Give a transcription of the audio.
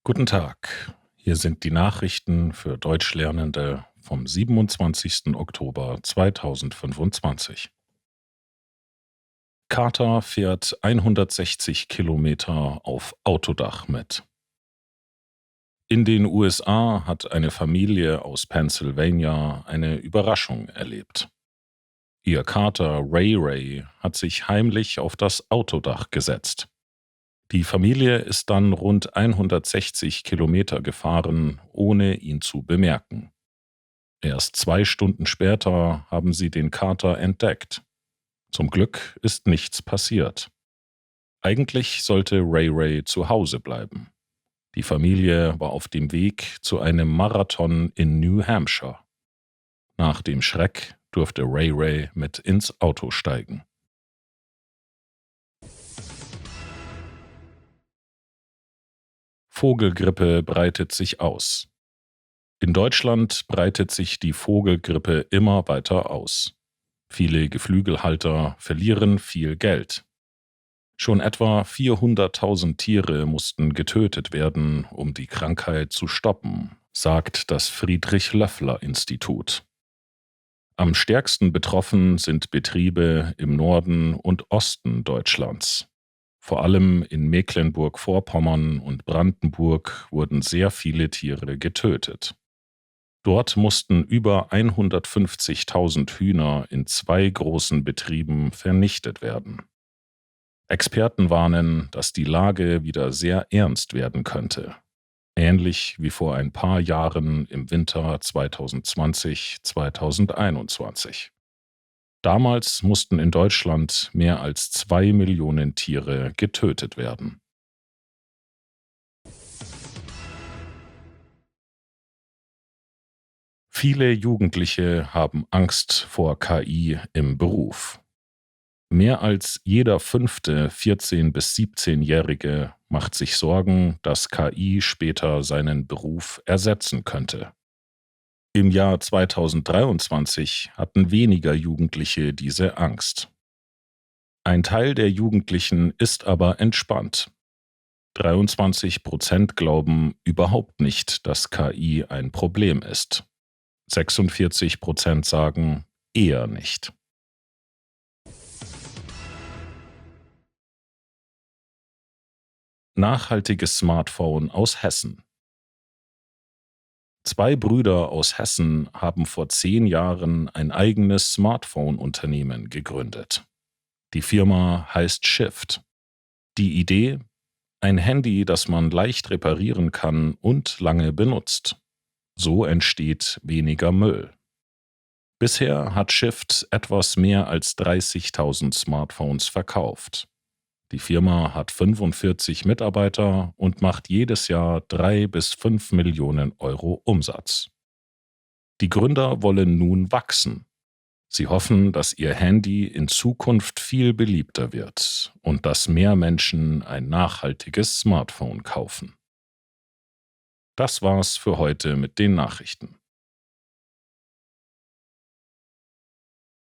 Guten Tag, hier sind die Nachrichten für Deutschlernende vom 27. Oktober 2025. Kater fährt 160 Kilometer auf Autodach mit. In den USA hat eine Familie aus Pennsylvania eine Überraschung erlebt. Ihr Kater Ray Ray hat sich heimlich auf das Autodach gesetzt. Die Familie ist dann rund 160 Kilometer gefahren, ohne ihn zu bemerken. Erst 2 Stunden später haben sie den Kater entdeckt. Zum Glück ist nichts passiert. Eigentlich sollte Ray Ray zu Hause bleiben. Die Familie war auf dem Weg zu einem Marathon in New Hampshire. Nach dem Schreck durfte Ray Ray mit ins Auto steigen. Vogelgrippe breitet sich aus. In Deutschland breitet sich die Vogelgrippe immer weiter aus. Viele Geflügelhalter verlieren viel Geld. Schon etwa 400.000 Tiere mussten getötet werden, um die Krankheit zu stoppen, sagt das Friedrich-Loeffler-Institut. Am stärksten betroffen sind Betriebe im Norden und Osten Deutschlands. Vor allem in Mecklenburg-Vorpommern und Brandenburg wurden sehr viele Tiere getötet. Dort mussten über 150.000 Hühner in 2 großen Betrieben vernichtet werden. Experten warnen, dass die Lage wieder sehr ernst werden könnte. Ähnlich wie vor ein paar Jahren im Winter 2020-2021. Damals mussten in Deutschland mehr als 2 Millionen Tiere getötet werden. Viele Jugendliche haben Angst vor KI im Beruf. Mehr als jeder fünfte 14- bis 17-Jährige macht sich Sorgen, dass KI später seinen Beruf ersetzen könnte. Im Jahr 2023 hatten weniger Jugendliche diese Angst. Ein Teil der Jugendlichen ist aber entspannt. 23% glauben überhaupt nicht, dass KI ein Problem ist. 46% sagen eher nicht. Nachhaltiges Smartphone aus Hessen. 2 Brüder aus Hessen haben vor 10 Jahren ein eigenes Smartphone-Unternehmen gegründet. Die Firma heißt Shift. Die Idee? Ein Handy, das man leicht reparieren kann und lange benutzt. So entsteht weniger Müll. Bisher hat Shift etwas mehr als 30.000 Smartphones verkauft. Die Firma hat 45 Mitarbeiter und macht jedes Jahr 3 bis 5 Millionen Euro Umsatz. Die Gründer wollen nun wachsen. Sie hoffen, dass ihr Handy in Zukunft viel beliebter wird und dass mehr Menschen ein nachhaltiges Smartphone kaufen. Das war's für heute mit den Nachrichten.